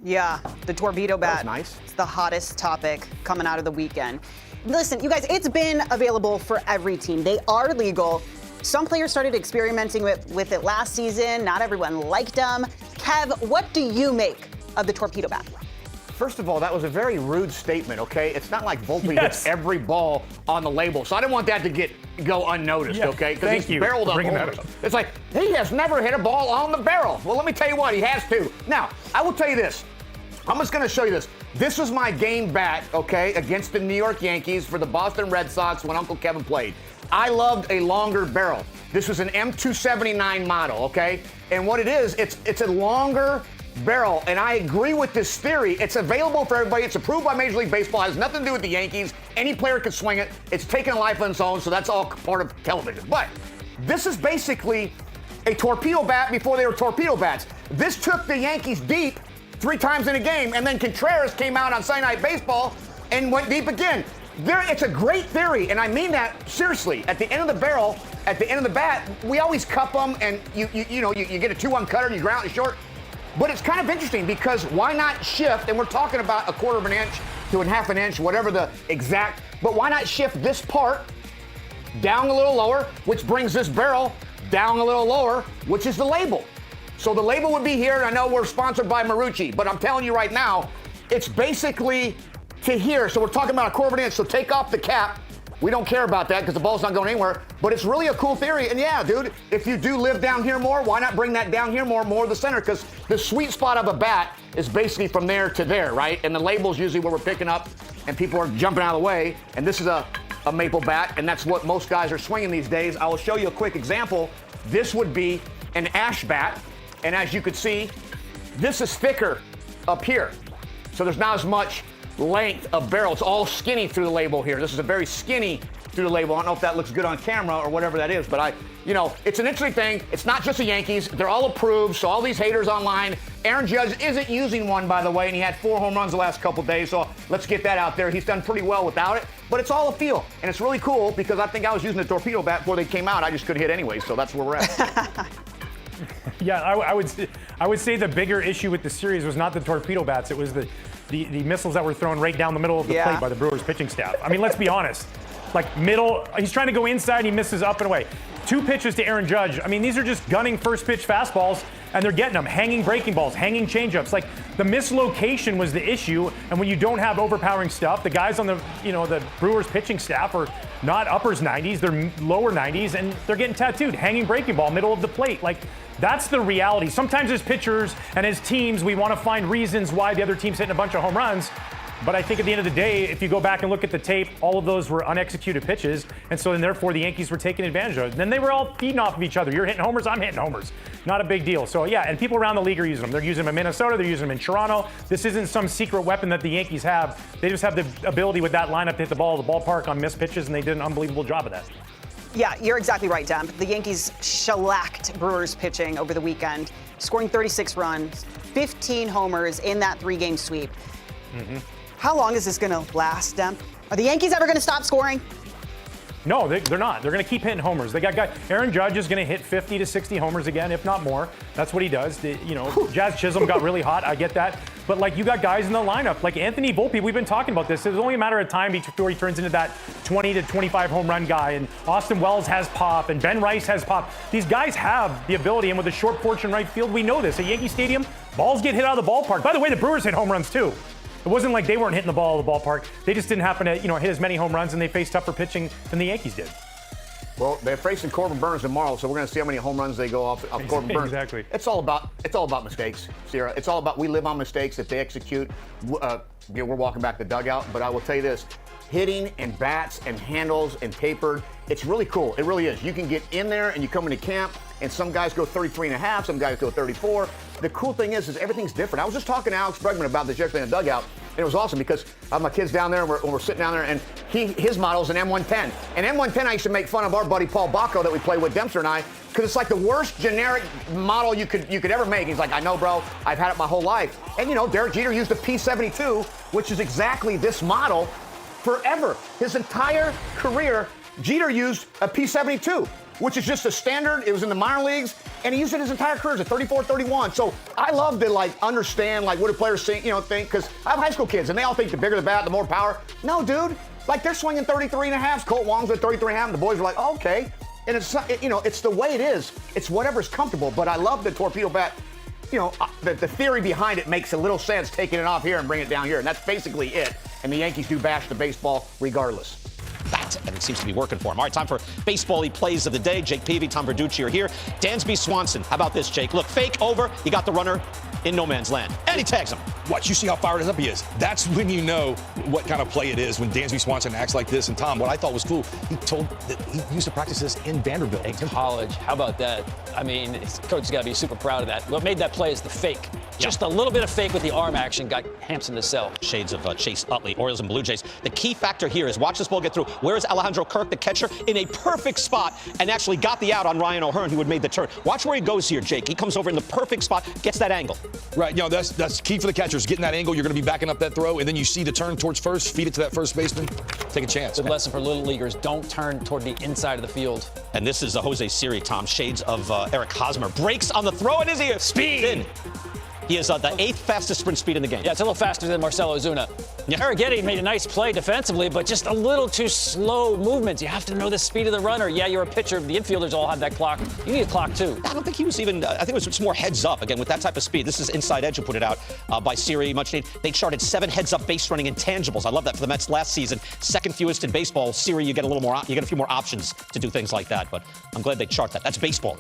Yeah, the torpedo bat. That's nice. It's the hottest topic coming out of the weekend. Listen, you guys, it's been available for every team. They are legal. Some players started experimenting with it last season. Not everyone liked them. Kev, what do you make of the torpedo bat? First of all, that was a very rude statement, okay? It's not like Volpe hits every ball on the label, so I didn't want that to go unnoticed, okay? Because he's barreled up homers. It's like, he has never hit a ball on the barrel. Well, let me tell you what, he has to. Now, I will tell you this. I'm just going to show you this. This was my game bat, okay, against the New York Yankees for the Boston Red Sox when Uncle Kevin played. I loved a longer barrel. This was an M279 model, okay? And what it is, it's a longer barrel, and I agree with this theory. It's available for everybody. It's approved by Major League Baseball. It has nothing to do with the Yankees. Any player can swing it. It's taken a life on its own, so that's all part of television. But this is basically a torpedo bat before they were torpedo bats. This took the Yankees deep 3 times in a game, and then Contreras came out on Sunday Night Baseball and went deep again. It's a great theory, and I mean that seriously. At the end of the barrel, at the end of the bat, we always cup them, and you get a 2-1 cutter and you ground it short. But it's kind of interesting because why not shift? And we're talking about 1/4 of an inch to 1/2 an inch, whatever the exact. But why not shift this part down a little lower, which brings this barrel down a little lower, which is the label. So the label would be here, and I know we're sponsored by Marucci, but I'm telling you right now, it's basically to here. So we're talking about 1/4 of an inch. So take off the cap. We don't care about that because the ball's not going anywhere. But it's really a cool theory. And yeah, dude, if you do live down here more, why not bring that down here more the center? Because the sweet spot of a bat is basically from there to there, right? And the label's usually where we're picking up and people are jumping out of the way. And this is a maple bat, and that's what most guys are swinging these days. I will show you a quick example. This would be an ash bat. And as you could see, this is thicker up here. So there's not as much length of barrel. It's all skinny through the label here. This is a very skinny through the label. I don't know if that looks good on camera or whatever that is, but it's an interesting thing. It's not just the Yankees. They're all approved, so all these haters online. Aaron Judge isn't using one, by the way, and he had 4 home runs the last couple days, so let's get that out there. He's done pretty well without it, but it's all a feel, and it's really cool because I think I was using the torpedo bat before they came out. I just couldn't hit anyway, so that's where we're at. Yeah, I would say the bigger issue with the series was not the torpedo bats. It was the missiles that were thrown right down the middle of the plate by the Brewers pitching staff. I mean, let's be honest. Like middle, he's trying to go inside and he misses up and away. 2 pitches to Aaron Judge. I mean, these are just gunning first pitch fastballs, and they're getting them. Hanging breaking balls, hanging changeups. Like, the mislocation was the issue, and when you don't have overpowering stuff, the guys on the Brewers pitching staff are not uppers 90s, they're lower 90s, and they're getting tattooed. Hanging breaking ball, middle of the plate. Like, that's the reality. Sometimes as pitchers and as teams, we want to find reasons why the other team's hitting a bunch of home runs. But I think at the end of the day, if you go back and look at the tape, all of those were unexecuted pitches. And so then therefore the Yankees were taking advantage of it. And then they were all feeding off of each other. You're hitting homers, I'm hitting homers. Not a big deal. So yeah, and people around the league are using them. They're using them in Minnesota, they're using them in Toronto. This isn't some secret weapon that the Yankees have. They just have the ability with that lineup to hit the ball at the ballpark on missed pitches, and they did an unbelievable job of that. Yeah, you're exactly right, Dan. The Yankees shellacked Brewers pitching over the weekend, scoring 36 runs, 15 homers in that 3-game sweep. Mm-hmm. How long is this going to last, Dem? Are the Yankees ever going to stop scoring? No, they're not. They're going to keep hitting homers. They got guys. Aaron Judge is going to hit 50 to 60 homers again, if not more. That's what he does. Jazz Chisholm got really hot. I get that. But, like, you got guys in the lineup. Like Anthony Volpe, we've been talking about this. It's only a matter of time before he turns into that 20 to 25 home run guy. And Austin Wells has pop, and Ben Rice has pop. These guys have the ability, and with a short porch in right field, we know this. At Yankee Stadium, balls get hit out of the ballpark. By the way, the Brewers hit home runs, too. It wasn't like they weren't hitting the ball out of the ballpark. They just didn't happen to, hit as many home runs, and they faced tougher pitching than the Yankees did. Well, they're facing Corbin Burnes tomorrow, so we're going to see how many home runs they go off Corbin Burnes. Exactly. It's all about mistakes, Sierra. It's all about we live on mistakes. If they execute, we're walking back the dugout. But I will tell you this: hitting and bats and handles and tapered, it's really cool. It really is. You can get in there and you come into camp, and some guys go 33.5, some guys go 34. The cool thing is everything's different. I was just talking to Alex Bregman about this yesterday in the dugout, and it was awesome because I have my kids down there, and we're sitting down there, and his model is an M110. And M110, I used to make fun of our buddy Paul Bacco that we play with, Dempster and I, because it's like the worst generic model you could ever make. He's like, I know, bro. I've had it my whole life. And, Derek Jeter used a P72, which is exactly this model forever. His entire career, Jeter used a P72, which is just a standard. It was in the minor leagues. and he used it his entire career as a 34, 31. So I love to like understand like what do players think, think, because I have high school kids and they all think the bigger the bat, the more power. No, dude, like they're swinging 33 and a half. Colt Wong's at 33 and a half. And the boys are like, oh, okay. And it's it's the way it is. It's whatever's comfortable. But I love the torpedo bat. The theory behind it makes a little sense, taking it off here and bringing it down here. And that's basically it. And the Yankees do bash the baseball regardless. And it seems to be working for him. All right, time for baseball-y plays of the day. Jake Peavy, Tom Verducci are here. Dansby Swanson, how about this, Jake? Look, fake over. He got the runner in no man's land. And he tags him. Watch, you see how fired up he is. That's when you know what kind of play it is, when Dansby Swanson acts like this. And Tom, what I thought was cool, he told that he used to practice this in Vanderbilt. In college. How about that? I mean, his coach has got to be super proud of that. What made that play is the fake. Just a little bit of fake with the arm action got Hampson to sell. Shades of Chase Utley, Orioles and Blue Jays. The key factor here is watch this ball get through. Where is Alejandro Kirk, the catcher, in a perfect spot and actually got the out on Ryan O'Hearn, who had made the turn. Watch where he goes here, Jake. He comes over in the perfect spot, gets that angle. Right, that's key for the catchers, getting that angle. You're going to be backing up that throw, and then you see the turn towards first, feed it to that first baseman, take a chance. Good lesson for little leaguers. Don't turn toward the inside of the field. And this is Jose Siri, Tom. Shades of Eric Hosmer. Breaks on the throw in his ear. Speed. In. He is the 8th fastest sprint speed in the game. Yeah, it's a little faster than Marcell Ozuna. Arrighetti made a nice play defensively, but just a little too slow movements. You have to know the speed of the runner. Yeah, you're a pitcher. The infielders all have that clock. You need a clock, too. I don't think he was even, I think it was just more heads up. Again, with that type of speed. This is Inside Edge who put it out by Siri. Much needed. They charted 7 heads up base running intangibles. I love that for the Mets last season. Second fewest in baseball. Siri, you get a few more options to do things like that. But I'm glad they chart that. That's baseball.